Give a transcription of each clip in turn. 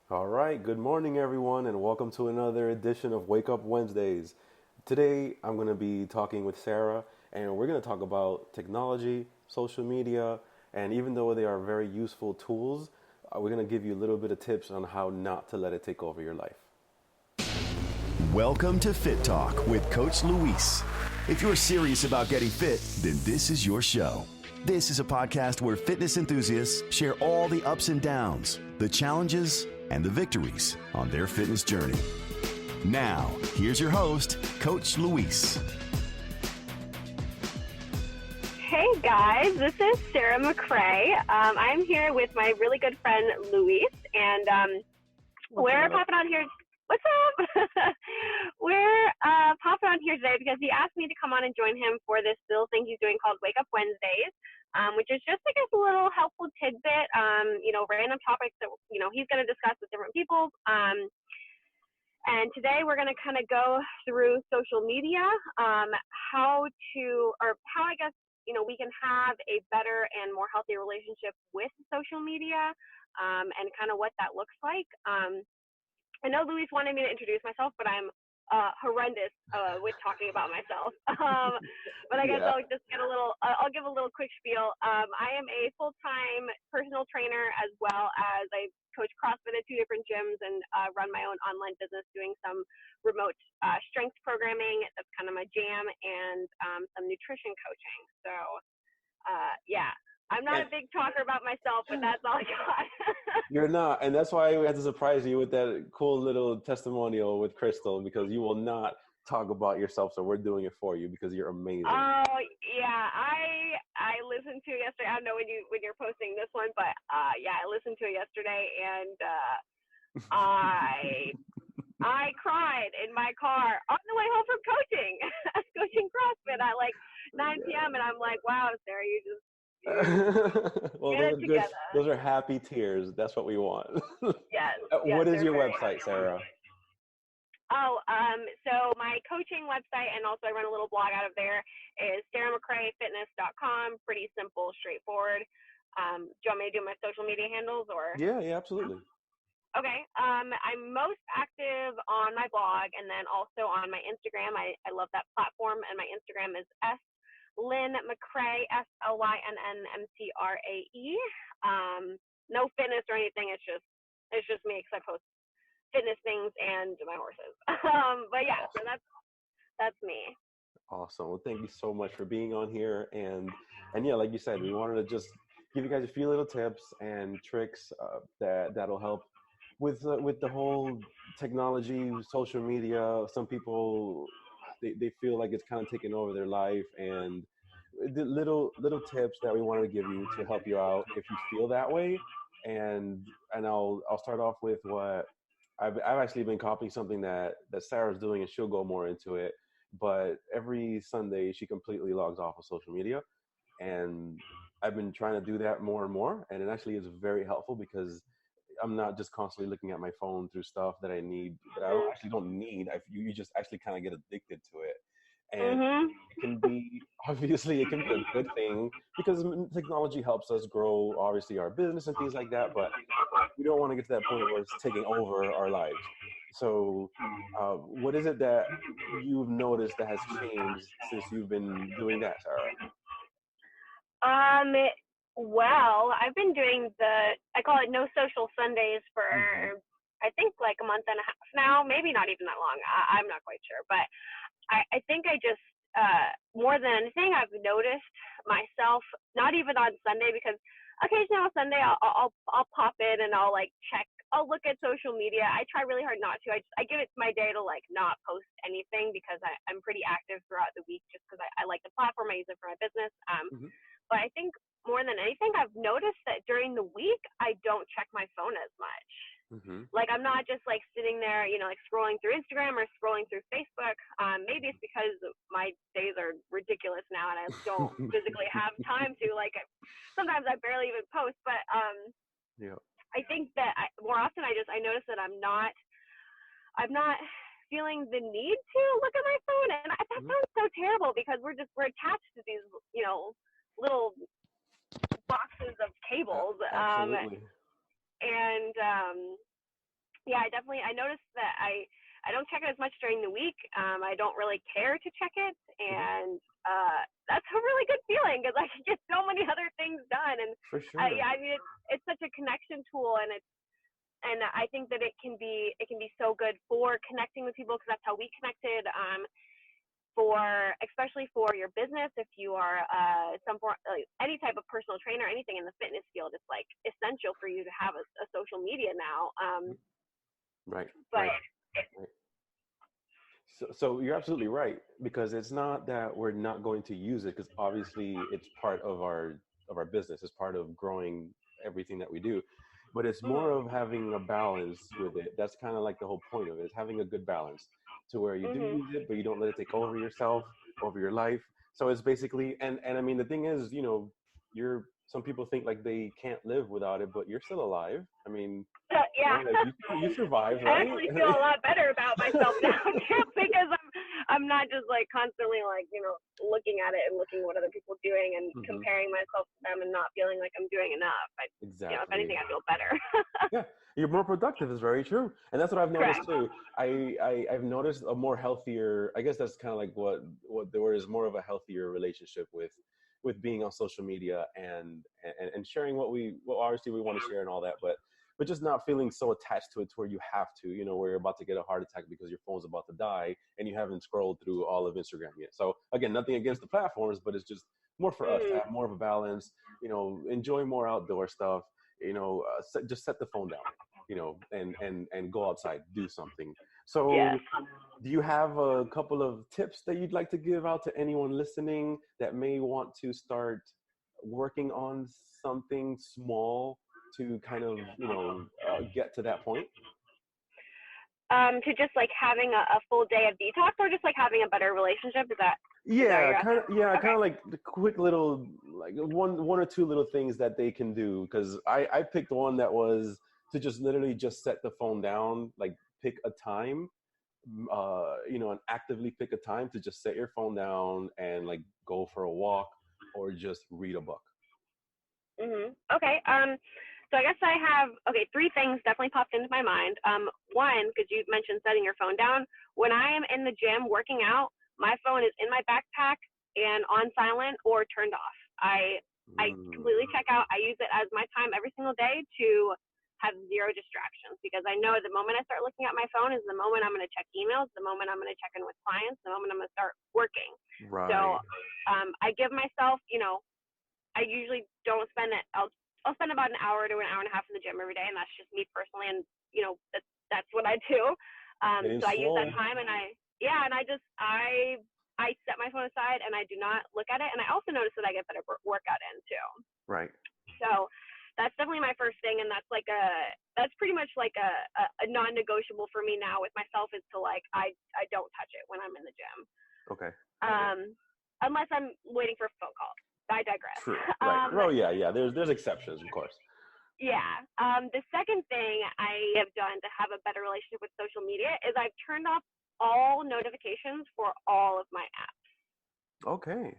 All right, good morning, everyone, and welcome to another edition of Wake Up Wednesdays. Today, I'm going to be talking with Sarah, and we're going to talk about technology, social media, and even though they are very useful tools, we're going to give you a little bit of tips on how not to let it take over your life. Welcome to Fit Talk with Coach Luis. If you're serious about getting fit, then this is your show. This is a podcast where fitness enthusiasts share all the ups and downs, the challenges, and the victories on their fitness journey. Now, here's your host, Coach Luis. Hey guys, this is Sarah McRae. I'm here with my really good friend Luis, and we're popping on here. What's up? We're popping on here today because he asked me to come on and join him for this little thing he's doing called Wake Up Wednesdays, which is just, I guess, a little helpful tidbit, random topics that, he's going to discuss with different people. And today we're going to kind of go through social media, how I guess, we can have a better and more healthy relationship with social media, and kind of what that looks like. I know Luis wanted me to introduce myself, but I'm horrendous with talking about myself. But I guess I'll just I'll give a little quick spiel. I am a full-time personal trainer, as well as I coach CrossFit at 2 different gyms and run my own online business doing some remote strength programming. That's kind of my jam, and some nutrition coaching. So yeah, I'm not a big talker about myself, but that's all I got. You're not, and that's why we had to surprise you with that cool little testimonial with Crystal, because you will not talk about yourself, so we're doing it for you because you're amazing. Oh yeah, I listened to it yesterday. I don't know when you're posting this one, but yeah, I listened to it yesterday, and I cried in my car on the way home from coaching. I was coaching CrossFit at like 9 p.m. and I'm like, wow, Sarah, you just well, those are happy tears. That's what we want. Yes. What is your website, Sarah? So my coaching website, and also I run a little blog out of there, is sarahmcraefitness.com. Pretty simple, straightforward. Do you want me to do my social media handles, or? Yeah, absolutely. Okay. I'm most active on my blog, and then also on my Instagram. I love that platform, and my Instagram is Lynn McRae, SLYNNMCRAE. No fitness or anything. It's just me, because I post fitness things and my horses. But yeah, awesome. So that's me. Awesome. Well, thank you so much for being on here, and yeah, like you said, we wanted to just give you guys a few little tips and tricks that'll help with the whole technology, social media. Some people they feel like it's kind of taking over their life, and the little tips that we wanted to give you to help you out if you feel that way. And I'll start off with what I've actually been copying something that Sarah's doing, and she'll go more into it. But every Sunday she completely logs off of social media, and I've been trying to do that more and more, and it actually is very helpful because I'm not just constantly looking at my phone through stuff that I actually don't need. You just actually kind of get addicted to it. And it can be a good thing because technology helps us grow, obviously, our business and things like that. But we don't want to get to that point where it's taking over our lives. So what is it that you've noticed that has changed since you've been doing that, Sarah? Well, I've been doing I call it No Social Sundays for, I think, like a month and a half now, maybe not even that long. I'm not quite sure, but I think I just, more than anything, I've noticed myself, not even on Sunday, because occasionally on Sunday I'll pop in and I'll look at social media. I try really hard not to. I give it my day to not post anything, because I'm pretty active throughout the week, just because I like the platform. I use it for my business. But I think more than anything, I've noticed that during the week I don't check my phone as much. I'm not just sitting there, scrolling through Instagram or scrolling through Facebook. Maybe it's because my days are ridiculous now, and I don't physically have time to. Sometimes I barely even post. But I think that more often I notice that I'm not feeling the need to look at my phone, and that sounds so terrible, because we're attached to these little boxes of cables. Absolutely. And Yeah, I noticed that I don't check it as much during the week. I don't really care to check it, and that's a really good feeling because I can get so many other things done. And For sure. I mean, it's such a connection tool, and I think that it can be so good for connecting with people because that's how we connected. Especially for your business, if you are any type of personal trainer, anything in the fitness field, it's like essential for you to have a social media now. Right. But Right. So you're absolutely right, because it's not that we're not going to use it, because obviously it's part of our business. It's part of growing everything that we do, but it's more of having a balance with it. That's kind of like the whole point of it, is having a good balance to where you do use it, but you don't let it take over yourself, over your life. So it's basically, and I mean, the thing is, some people think like they can't live without it, but you're still alive. I mean, yeah, like you survived, I right? actually feel a lot better about myself now too, because I'm not just like constantly like looking at it and looking at what other people are doing and comparing myself to them and not feeling like I'm doing enough. Exactly. If anything, I feel better. Yeah, you're more productive. Is very true, and that's what I've noticed too. I've noticed a more healthier. I guess that's kind of like what the word is, more of a healthier relationship with being on social media and sharing what obviously we want to share and all that, but just not feeling so attached to it to where you have to, where you're about to get a heart attack because your phone's about to die and you haven't scrolled through all of Instagram yet. So again, nothing against the platforms, but it's just more for us to have more of a balance, enjoy more outdoor stuff, just set the phone down, and go outside, do something. So do you have a couple of tips that you'd like to give out to anyone listening that may want to start working on something small to kind of, get to that point? To just like having a full day of detox, or just like having a better relationship? Is that kind of like the quick little, like one or two little things that they can do, because I picked one that was to just literally just set the phone down, like pick a time, and actively pick a time to just set your phone down and like go for a walk or just read a book. Okay. So I guess I have, three things definitely popped into my mind. One, because you mentioned setting your phone down. When I am in the gym working out, my phone is in my backpack and on silent or turned off. I completely check out. I use it as my time every single day to have zero distractions, because I know the moment I start looking at my phone is the moment I'm going to check emails, the moment I'm going to check in with clients, the moment I'm going to start working. Right. So I give myself, I usually don't spend it. I'll spend about an hour to an hour and a half in the gym every day, and that's just me personally, and that's what I do. So I use that time, and I set my phone aside and I do not look at it, and I also notice that I get better workout in too. Right. So that's definitely my first thing, and that's pretty much like a non-negotiable for me now with myself, is to like I don't touch it when I'm in the gym. Okay. Unless I'm waiting for a phone call. I digress. True. Right. Yeah. There's exceptions, of course. Yeah. The second thing I have done to have a better relationship with social media is I've turned off all notifications for all of my apps. Okay.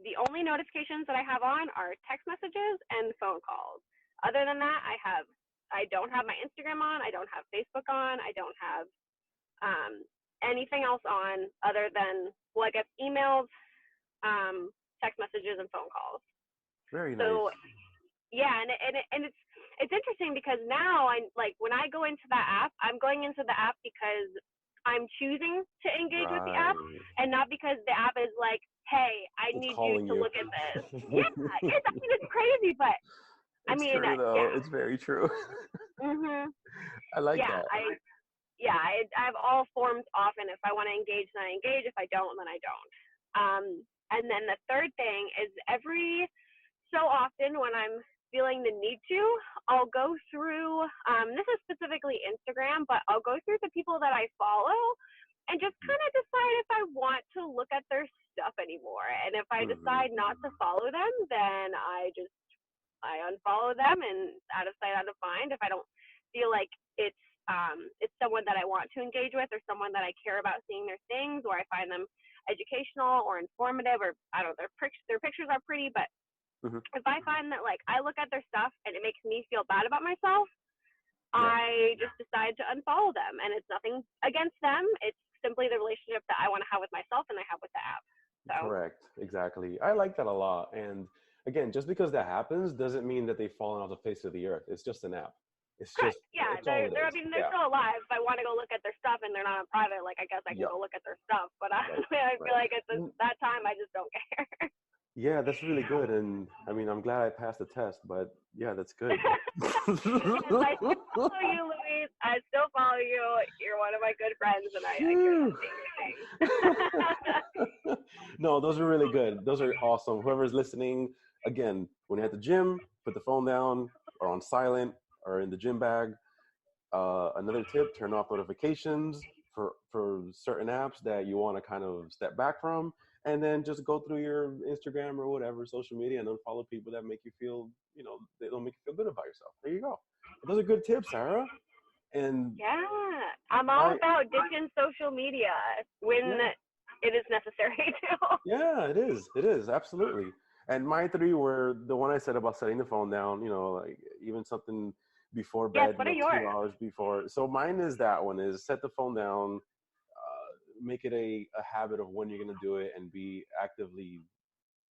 The only notifications that I have on are text messages and phone calls. Other than that, I don't have my Instagram on. I don't have Facebook on. I don't have anything else on other than, I guess, emails, text messages, and phone calls. Very nice. So yeah, and it's interesting because now when I go into that app, I'm going into the app because I'm choosing to engage with the app, and not because the app is like, hey, I need you to look at this. It's crazy, but it's true, though. It's very true. I like that. I have all forms off, and if I want to engage, then I engage. If I don't, then I don't. And then the third thing is, every so often when I'm feeling the need to, I'll go through, this is specifically Instagram, but I'll go through the people that I follow and just kind of decide if I want to look at their stuff anymore. And if I decide not to follow them, then I unfollow them, and out of sight, out of mind. If I don't feel like it's someone that I want to engage with, or someone that I care about seeing their things, or I find them educational or informative, or I don't know, their pictures are pretty, but if I find that like I look at their stuff and it makes me feel bad about myself, I just decide to unfollow them. And it's nothing against them. It's simply the relationship that I want to have with myself and I have with the app. So. Correct. Exactly. I like that a lot. And again, just because that happens doesn't mean that they've fallen off the face of the earth. It's just an app. It's Correct. just, yeah. They're still alive. If I want to go look at their stuff and they're not on private, like I guess I can go look at their stuff. But I feel like at that time, I just don't care. Yeah, that's really good. And I mean, I'm glad I passed the test, but yeah, that's good. I still follow you, Luis. I still follow you. You're one of my good friends, and I hear No, those are really good. Those are awesome. Whoever's listening, again, when you're at the gym, put the phone down or on silent or in the gym bag. Another tip, turn off notifications for certain apps that you want to kind of step back from. And then just go through your Instagram or whatever, social media, and unfollow people that make you feel, they don't make you feel good about yourself. There you go. Those are good tips, Sarah. And yeah, I'm all about ditching social media when it is necessary to. Yeah, it is. It is. Absolutely. And my 3 were the one I said about setting the phone down, like even something before bed, what are 2 yours? hours before. So mine is that one is set the phone down, make it a habit of when you're going to do it and be actively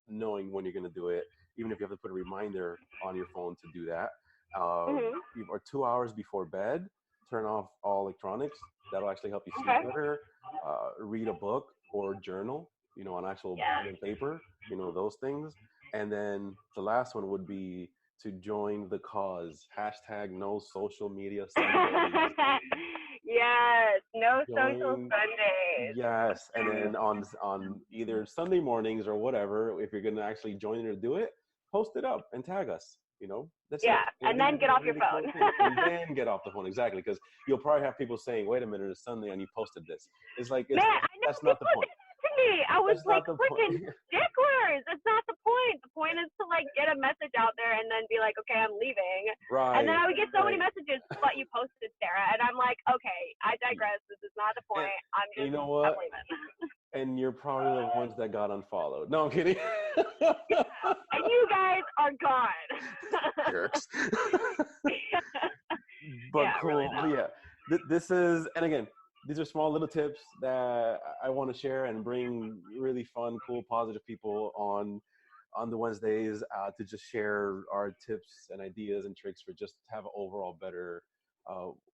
knowing when you're going to do it, even if you have to put a reminder on your phone to do that. Or 2 hours before bed, turn off all electronics. That'll actually help you sleep better. Read a book or journal, on actual pen and paper, those things. And then the last one would be to join the cause. # no social media Sundays. Yes, no social Sundays. Yes, and then on either Sunday mornings or whatever, if you're going to actually join it or do it, post it up and tag us. That's it. And then get off your phone. And then get off the phone, exactly, because you'll probably have people saying, "Wait a minute, it's Sunday and you posted this." It's like, that's not the point. To me, I was like, freaking sticklers. It's not the point. The point is to get a message out there and then be like, okay, I'm leaving. Right. And then I would get so many messages, but you posted, Sarah. And I'm like, okay, I digress. This is not the point. I'm just, you know what? I'm leaving. And you're probably the ones that got unfollowed. No, I'm kidding. And you guys are gone. Jerks. But cool. Really this is, and again, these are small little tips that I want to share and bring really fun, cool, positive people on the Wednesdays to just share our tips and ideas and tricks for just to have an overall better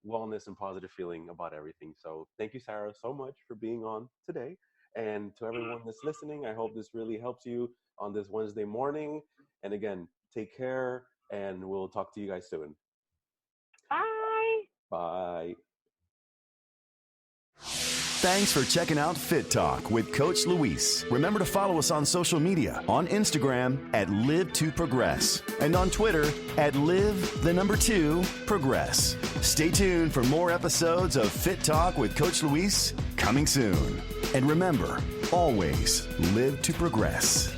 wellness and positive feeling about everything. So thank you, Sarah, so much for being on today. And to everyone that's listening, I hope this really helps you on this Wednesday morning. And again, take care, and we'll talk to you guys soon. Bye. Bye. Thanks for checking out Fit Talk with Coach Luis. Remember to follow us on social media, on Instagram at Live2Progress and on Twitter at Live2Progress. Stay tuned for more episodes of Fit Talk with Coach Luis coming soon. And remember, always live to progress.